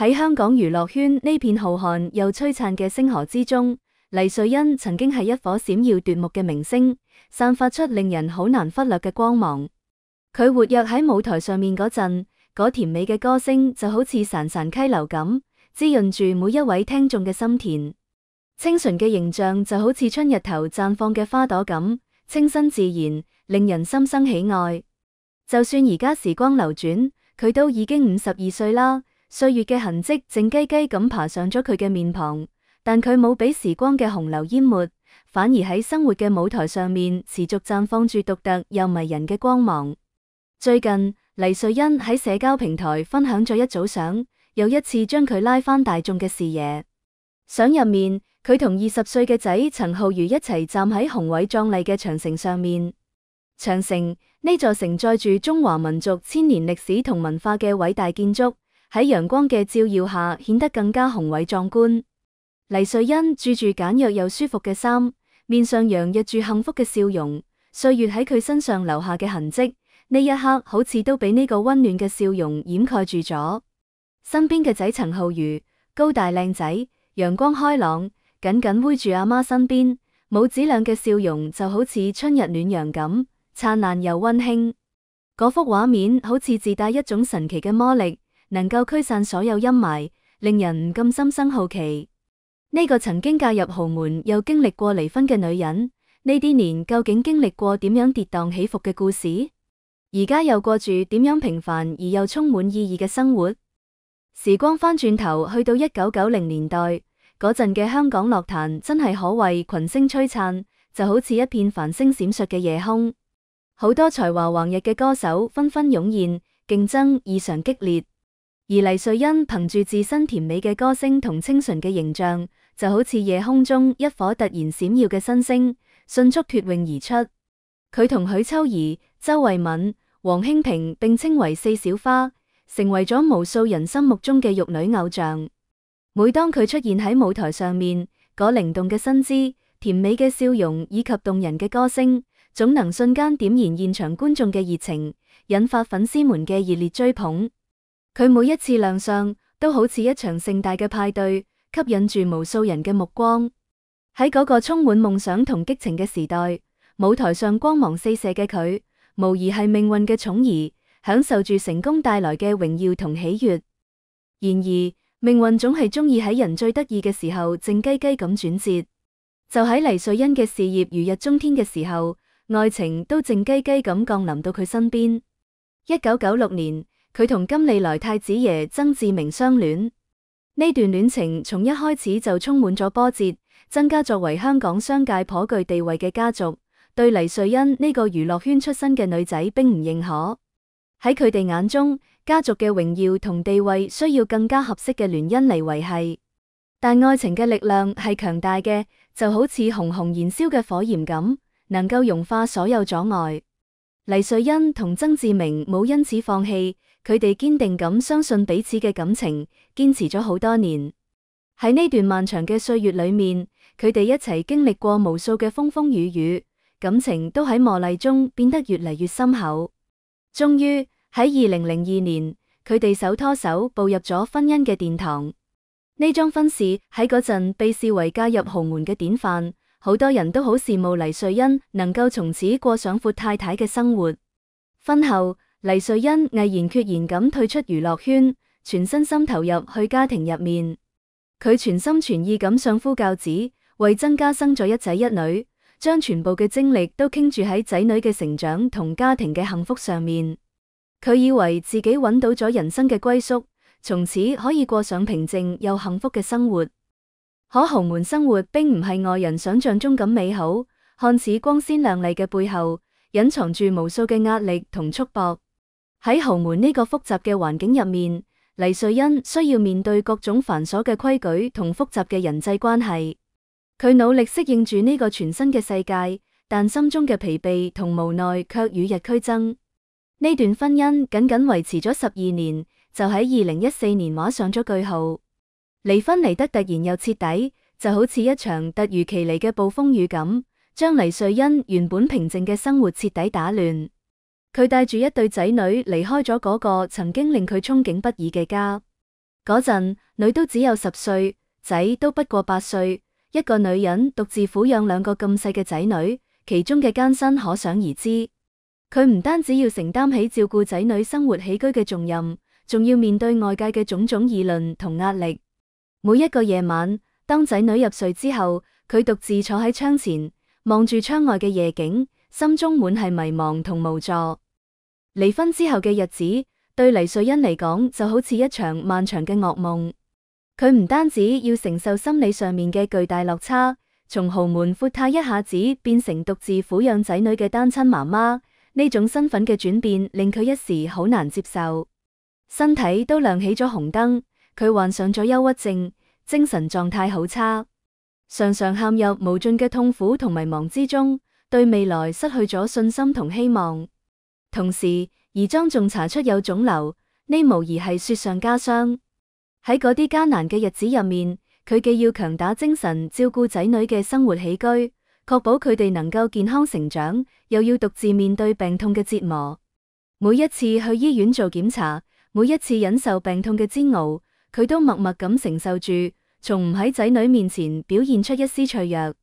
喺香港娛樂圈呢片浩瀚又璀璨嘅星河之中，黎瑞恩曾經係一顆閃耀奪目嘅明星，散發出令人好難忽略嘅光芒。佢活躍喺舞台上面嗰陣，嗰甜美嘅歌聲就好似潺潺溪流咁，滋潤住每一位聽眾嘅心田。清純嘅形象就好似春日頭綻放嘅花朵咁，清新自然，令人心生喜愛。就算而家時光流轉，佢都已經52歲啦。歲月嘅痕跡靜雞雞咁爬上咗佢嘅面龐，但佢冇俾時光嘅洪流淹沒，反而喺生活嘅舞台上面持續綻放住獨特又迷人嘅光芒。最近，黎瑞恩喺社交平台分享咗一組相，又一次將佢拉返大眾嘅視野。相入面，佢同20歲嘅仔陳浩宇一齊站喺宏偉壯麗嘅長城上面。長城，呢座承載住中華民族千年歷史同文化嘅偉大建築，喺陽光嘅照耀下顯得更加宏偉壯觀。黎瑞恩著住簡約又舒服嘅衫，面上洋溢住幸福嘅笑容，歲月喺佢身上留下嘅痕跡，呢一刻好似都俾呢個溫暖嘅笑容掩蓋住咗。身邊嘅仔陳浩宇，高大靚仔，陽光開朗，緊緊偎住阿媽身邊，母子倆嘅笑容就好似春日暖陽咁，燦爛又溫馨。嗰幅畫面好似自帶一種神奇嘅魔力，能夠驅散所有陰霾，令人唔禁心生好奇。呢個曾經嫁入豪門又經歷過離婚嘅女人，呢啲年究竟經歷過點樣跌宕起伏嘅故事？而家又過住點樣平凡而又充滿意義嘅生活？時光翻轉頭去到1990年代，嗰陣嘅香港樂壇真係可謂群星璀璨，就好似一片繁星閃爍嘅夜空。好多才華橫溢嘅歌手紛紛湧現，競爭異常激烈。而黎瑞恩憑住自身甜美嘅歌聲同清純嘅形象，就好似夜空中一顆突然閃耀嘅新星，迅速脫穎而出。佢同許秋怡、周慧敏、黃興平並稱為四小花，成為咗無數人心目中嘅玉女偶像。每當佢出現喺舞台上面，嗰靈動嘅身姿、甜美嘅笑容以及動人嘅歌聲，總能瞬間點燃現場觀眾嘅熱情，引發粉絲們嘅熱烈追捧。佢每一次亮相都好似一場盛大嘅派對，吸引住無數人嘅目光。喺嗰個充滿夢想同激情嘅時代，舞台上光芒四射嘅佢，無疑係命運嘅寵兒，享受住成功帶來嘅榮耀同喜悅。然而，命運總係中意喺人最得意嘅時候靜雞雞咁轉折。就喺黎瑞恩嘅事業如日中天嘅時候，愛情都靜雞雞咁降臨到佢身邊。1996年，佢同金利來太子爺曾志明相戀，呢段戀情從一開始就充滿咗波折。曾家作為香港商界頗具地位嘅家族，對黎瑞恩呢個娛樂圈出身嘅女仔並唔認可。喺佢哋眼中，家族嘅榮耀同地位需要更加合適嘅聯姻嚟維繫。但愛情嘅力量係強大嘅，就好似熊熊燃燒嘅火焰咁，能夠融化所有阻礙。黎瑞恩同曾志明冇因此放棄，佢哋堅定咁相信彼此嘅感情，堅持咗好多年。喺呢段漫長嘅歲月裏面，佢哋一齊經歷過無數嘅風風雨雨，感情都喺磨礪中變得越嚟越深厚。終於喺2002年，佢哋手拖手步入咗婚姻嘅殿堂。呢樁婚事喺嗰陣被視為嫁入豪門嘅典範，好多人都好羨慕黎瑞恩能夠從此過上闊太太嘅生活。婚後，黎瑞恩毅然決然咁退出娛樂圈，全身心投入去家庭入面。佢全心全意咁相夫教子，為曾家生咗一仔一女，將全部嘅精力都傾注喺仔女嘅成長同家庭嘅幸福上面。佢以為自己揾到咗人生嘅歸宿，從此可以過上平靜又幸福嘅生活。可豪門生活並唔係外人想象中咁美好，看似光鮮亮麗嘅背後，隱藏住無數嘅壓力同束縛。喺豪門呢個複雜嘅環境入面，黎瑞恩需要面對各種繁瑣嘅規矩同複雜嘅人際關係。佢努力適應住呢個全新嘅世界，但心中嘅疲憊同無奈卻與日俱增。呢段婚姻僅僅維持咗12年，就喺2014年畫上咗句號。離婚嚟得突然又徹底，就好似一場突如其來嘅暴風雨咁，將黎瑞恩原本平靜嘅生活徹底打亂。佢帶住一對仔女離開咗嗰個曾經令佢憧憬不已嘅家。嗰陣，女都只有10歲，仔都不過8歲，一個女人獨自撫養2個咁細嘅仔女，其中嘅艱辛可想而知。佢唔單止要承擔起照顧仔女生活起居嘅重任，仲要面對外界嘅種種議論同壓力。每一個夜晚，當仔女入睡之後，佢獨自坐喺窗前，望住窗外嘅夜景，心中滿係迷茫同無助。離婚之後嘅日子，對黎瑞恩嚟講就好似一場漫長嘅噩夢。佢唔單止要承受心理上面嘅巨大落差，從豪門闊太一下子變成獨自撫養仔女嘅單親媽媽，呢種身份嘅轉變令佢一時好難接受，身體都亮起咗紅燈。佢患上咗憂鬱症，精神狀態好差，常常陷入無盡嘅痛苦同迷茫之中，對未來失去咗信心同希望。同時，胰臟仲查出有腫瘤，呢無疑係雪上加霜。喺嗰啲艱難嘅日子入面，佢既要強打精神照顧仔女嘅生活起居，確保佢哋能夠健康成長，又要獨自面對病痛嘅折磨。每一次去醫院做檢查，每一次忍受病痛嘅煎熬，佢都默默咁承受住，從唔喺仔女面前表現出一絲脆弱。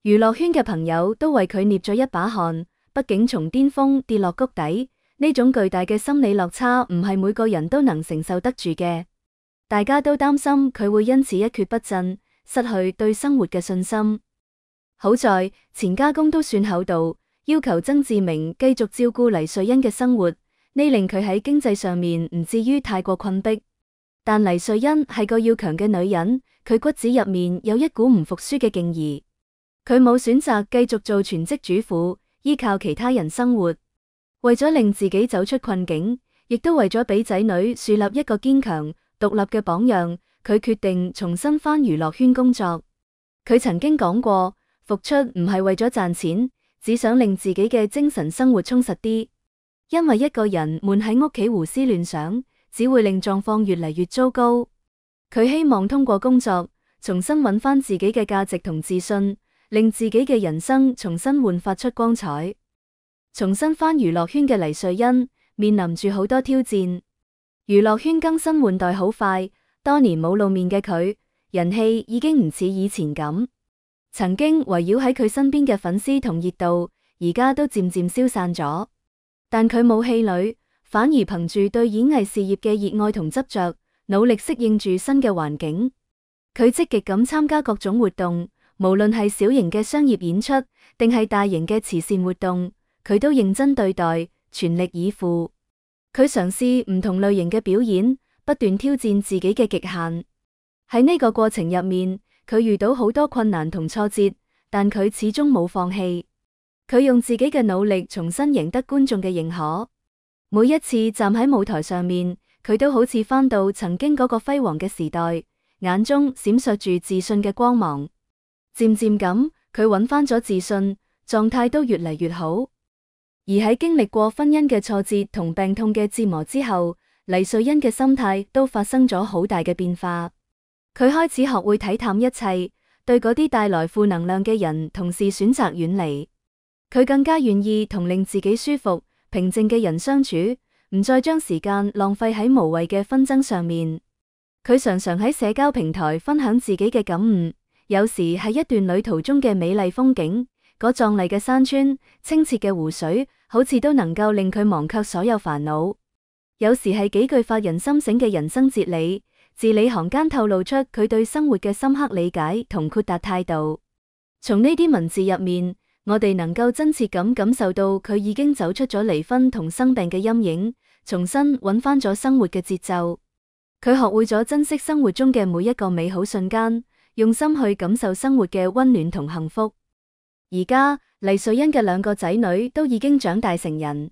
娛樂圈嘅朋友都為佢捏咗一把汗，畢竟從巔峰跌落谷底，呢種巨大嘅心理落差唔係每個人都能承受得住嘅。大家都擔心佢會因此一蹶不振，失去對生活嘅信心。好在前家公都算厚道，要求曾志明繼續照顧黎瑞恩嘅生活，呢令佢喺經濟上面唔至於太過困迫。但黎瑞恩係個要強嘅女人，佢骨子入面有一股唔服輸嘅勁兒。佢冇選擇繼續做全職主婦，依靠其他人生活。為咗令自己走出困境，亦都為咗俾仔女樹立一個堅強獨立嘅榜樣，佢決定重新返娛樂圈工作。佢曾經講過，復出唔係為咗賺錢，只想令自己嘅精神生活充實啲。因為一個人悶喺屋企胡思亂想，只會令狀況越嚟越糟糕。佢希望通過工作，重新揾返自己嘅價值同自信，令自己嘅人生重新煥發出光彩。重新返娛樂圈嘅黎瑞恩面臨住好多挑戰。娛樂圈更新換代好快，多年冇露面嘅佢，人氣已經唔似以前咁。曾經圍繞喺佢身邊嘅粉絲同熱度，而家都漸漸消散咗。但佢冇氣餒，反而憑住對演藝事業嘅熱愛同執着，努力適應住新嘅環境。佢積極咁參加各種活動，無論係小型嘅商業演出，定係大型嘅慈善活動，佢都認真對待，全力以赴。佢嘗試唔同類型嘅表演，不斷挑戰自己嘅極限。喺呢個過程入面，佢遇到好多困難同挫折，但佢始終冇放棄。佢用自己嘅努力重新贏得觀眾嘅認可。每一次站喺舞台上面，佢都好似返到曾經嗰個輝煌嘅時代，眼中閃爍住自信嘅光芒。漸漸咁，佢揾返咗自信，狀態都越嚟越好。而喺經歷過婚姻嘅挫折同病痛嘅折磨之後，黎瑞恩嘅心態都發生咗好大嘅變化。佢開始學會體淡一切，對嗰啲帶來負能量嘅人同事選擇遠離。佢更加願意同令自己舒服、平靜嘅人相處，唔再將時間浪費喺無謂嘅紛爭上面。佢常常喺社交平台分享自己嘅感悟，有時係一段旅途中嘅美麗風景，嗰壯麗嘅山川、清澈嘅湖水，好似都能夠令佢忘卻所有煩惱。有時係幾句發人心醒嘅人生哲理，字裏行間透露出佢對生活嘅深刻理解同豁達態度。從呢啲文字入面，我哋能夠真切咁感受到佢已經走出咗離婚同生病嘅陰影，重新揾返咗生活嘅節奏。佢學會咗珍惜生活中嘅每一個美好瞬間，用心去感受生活嘅溫暖同幸福。而家黎瑞恩嘅2個仔女都已經長大成人。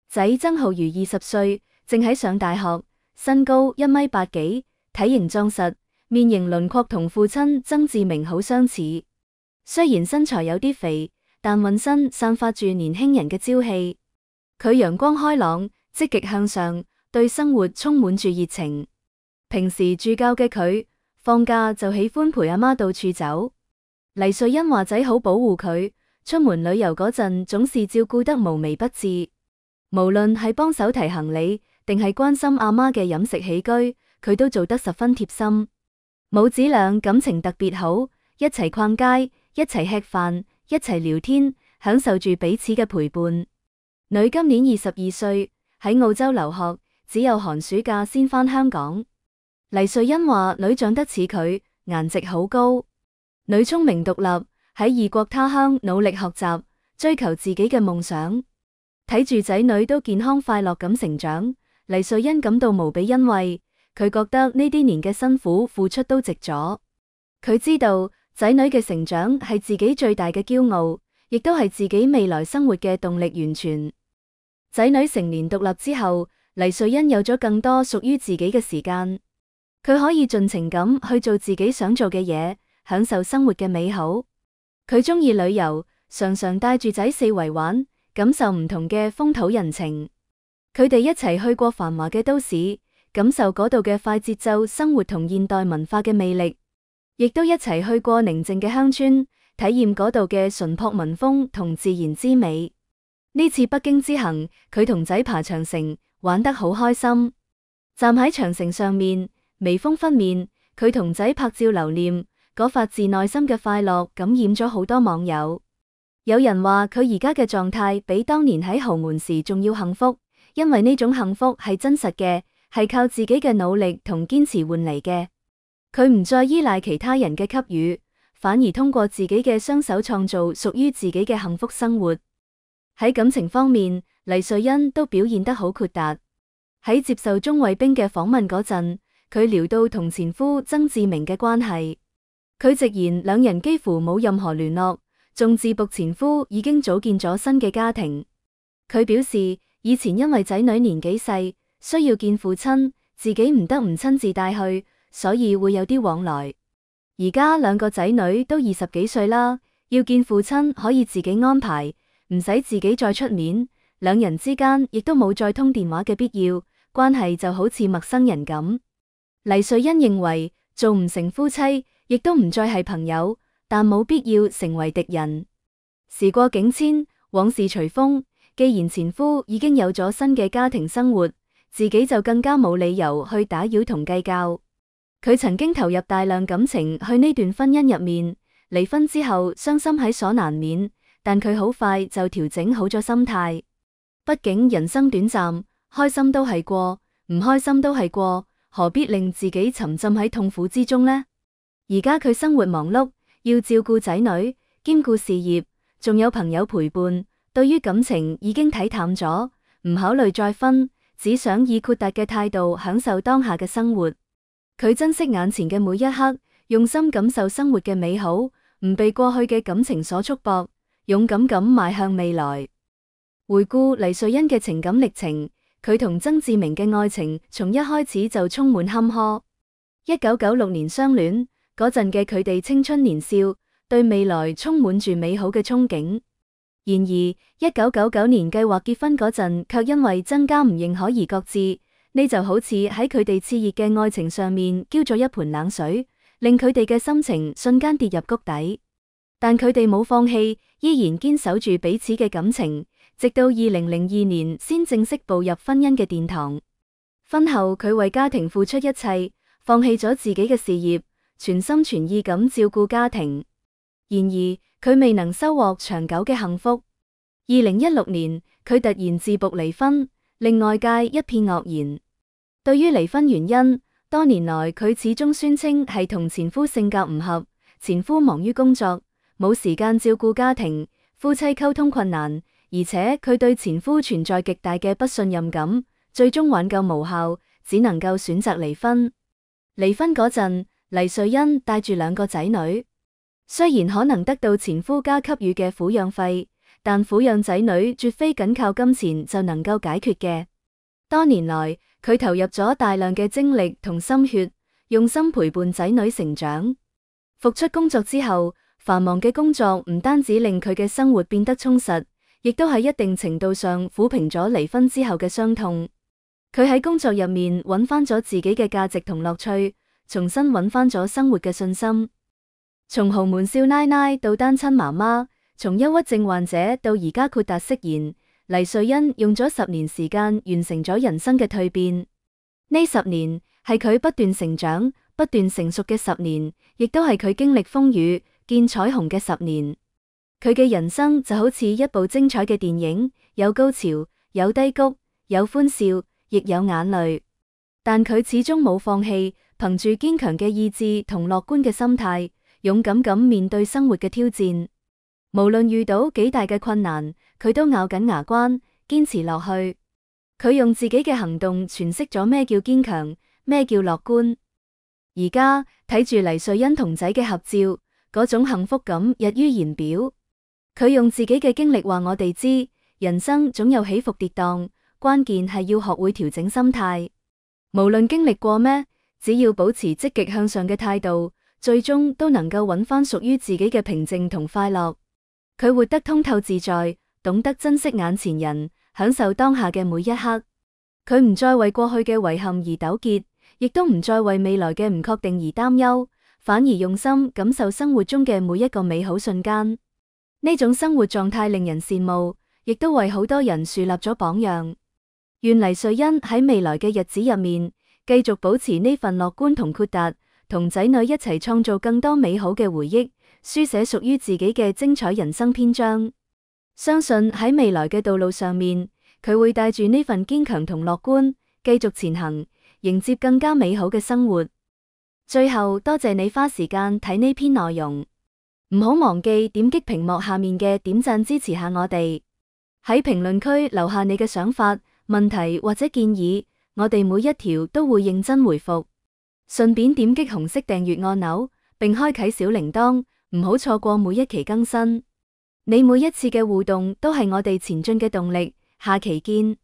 仔曾浩如20歲，正喺上大學，身高1.8米，體型壯實，面型輪廓同父親曾志明好相似。雖然身材有啲肥，但渾身散發住年輕人嘅朝氣。佢陽光開朗，積極向上，對生活充滿住熱情。平時住教嘅佢，放假就喜歡陪阿媽到處走。黎瑞恩話仔好保護佢，出門旅遊嗰陣總是照顧得無微不至。無論係幫手提行李，定係關心阿媽嘅飲食起居，佢都做得十分貼心。母子倆感情特別好，一齊逛街，一齊吃飯，一齊聊天，享受住彼此嘅陪伴。女今年22歲，喺澳洲留學，只有寒暑假先返香港。黎瑞恩話女長得似佢，顏值好高。女聰明獨立，喺異國他鄉努力學習，追求自己嘅夢想。睇住仔女都健康快樂咁成長，黎瑞恩感到無比欣慰。佢覺得呢啲年嘅辛苦付出都值咗。佢知道仔女嘅成長係自己最大嘅驕傲，亦都係自己未來生活嘅動力源泉。仔女成年獨立之後，黎瑞恩有咗更多屬於自己嘅時間。佢可以盡情咁去做自己想做嘅嘢，享受生活嘅美好。佢鍾意旅遊，常常帶住仔四圍玩，感受唔同嘅風土人情。佢哋一齊去過繁華嘅都市，感受嗰度嘅快節奏生活同現代文化嘅魅力，亦都一齊去過寧靜嘅鄉村，體驗嗰度嘅淳樸民風同自然之美。呢次北京之行，佢同仔爬長城，玩得好開心。站喺長城上面，微風拂面，佢同仔拍照留念，嗰發自內心嘅快樂感染咗好多網友。有人話佢而家嘅狀態比當年喺豪門時仲要幸福，因為呢種幸福係真實嘅，係靠自己嘅努力同堅持換嚟嘅。佢唔再依賴其他人嘅給予，反而通過自己嘅雙手創造屬於自己嘅幸福生活。喺感情方面，黎瑞恩都表現得好豁達。喺接受鐘偉冰嘅訪問嗰陣，佢聊到同前夫曾志明嘅關係，佢直言兩人幾乎冇任何聯絡，仲自曝前夫已經組建咗新嘅家庭。佢表示以前因為仔女年紀細，需要見父親，自己唔得唔親自帶去，所以會有啲往來。而家兩個仔女都20幾歲啦，要見父親可以自己安排，唔使自己再出面，兩人之間亦都冇再通電話嘅必要，關係就好似陌生人咁。黎瑞恩認為做唔成夫妻，亦都唔再係朋友，但冇必要成為敵人。時過境遷，往事隨風，既然前夫已經有咗新嘅家庭生活，自己就更加冇理由去打擾同計較。佢曾經投入大量感情去呢段婚姻入面，離婚之後傷心喺所難免，但佢好快就調整好咗心態。畢竟人生短暫，開心都係過，唔開心都係過，何必令自己沉浸喺痛苦之中呢？而家佢生活忙碌，要照顧仔女，兼顧事業，仲有朋友陪伴，對於感情已經睇淡咗，唔考慮再婚，只想以豁達嘅態度享受當下嘅生活。佢珍惜眼前嘅每一刻，用心感受生活嘅美好，唔被過去嘅感情所束縛，勇敢咁邁向未來。回顧黎瑞恩嘅情感歷程，佢同曾志明嘅愛情從一開始就充滿坎坷。1996年相戀嗰陣嘅佢哋青春年少，對未來充滿住美好嘅憧憬。然而1999年計劃結婚嗰陣，卻因為曾家唔認可而擱置。呢就好似喺佢哋熾熱嘅愛情上面澆咗一盆冷水，令佢哋嘅心情瞬間跌入谷底。但佢哋冇放棄，依然堅守住彼此嘅感情，直到2002年先正式步入婚姻嘅殿堂。婚後佢為家庭付出一切，放棄咗自己嘅事業，全心全意咁照顧家庭。然而佢未能收穫長久嘅幸福。2016年佢突然自曝離婚，令外界一片愕然。對於離婚原因，多年來佢始終宣稱係同前夫性格唔合，前夫忙於工作，冇時間照顧家庭，夫妻溝通困難，而且佢對前夫存在極大嘅不信任感，最終挽救無效，只能夠選擇離婚。離婚嗰陣，黎瑞恩帶住兩個仔女，雖然可能得到前夫家給予嘅撫養費，但撫養仔女絕非僅靠金錢就能夠解決嘅。多年來，佢投入咗大量嘅精力同心血，用心陪伴仔女成長。復出工作之後，繁忙嘅工作唔單止令佢嘅生活變得充實，亦都喺一定程度上撫平咗離婚之後嘅傷痛。佢喺工作入面揾翻咗自己嘅價值同樂趣，重新揾翻咗生活嘅信心。從豪門少奶奶到單親媽媽，從憂鬱症患者到而家豁達釋然，黎瑞恩用咗10年時間完成咗人生嘅蛻變。呢10年，係佢不斷成長、不斷成熟嘅10年，亦都係佢經歷風雨、見彩虹嘅10年。佢嘅人生就好似一部精彩嘅電影，有高潮，有低谷，有歡笑，亦有眼淚。但佢始終冇放棄，憑住堅強嘅意志同樂觀嘅心態，勇敢咁面對生活嘅挑戰。無論遇到幾大嘅困難，佢都咬緊牙關，堅持落去。佢用自己嘅行動詮釋咗咩叫堅強，咩叫樂觀。而家睇住黎瑞恩同仔嘅合照，嗰種幸福感溢於言表。佢用自己嘅經歷話我哋知，人生總有起伏跌宕，關鍵係要學會調整心態。無論經歷過咩，只要保持積極向上嘅態度，最終都能夠揾返屬於自己嘅平靜同快樂。佢活得通透自在，懂得珍惜眼前人，享受當下嘅每一刻。佢唔再為過去嘅遺憾而糾結，亦都唔再為未來嘅唔確定而擔憂，反而用心感受生活中嘅每一個美好瞬間。呢種生活狀態令人羨慕，亦都為好多人樹立咗榜樣。願黎瑞恩喺未來嘅日子入面，繼續保持呢份樂觀同豁達，同仔女一齊創造更多美好嘅回憶，書寫屬於自己嘅精彩人生篇章。相信喺未來嘅道路上面，佢會帶住呢份堅強同樂觀，繼續前行，迎接更加美好嘅生活。最後，多謝你花時間睇呢篇內容，唔好忘記點擊屏幕下面嘅點讚支持下我哋。喺評論區留下你嘅想法、問題或者建議，我哋每一條都會認真回復。順便點擊紅色訂閱按鈕，並開啟小鈴鐺，唔好錯過每一期更新。你每一次嘅互動都係我哋前進嘅動力。下期見。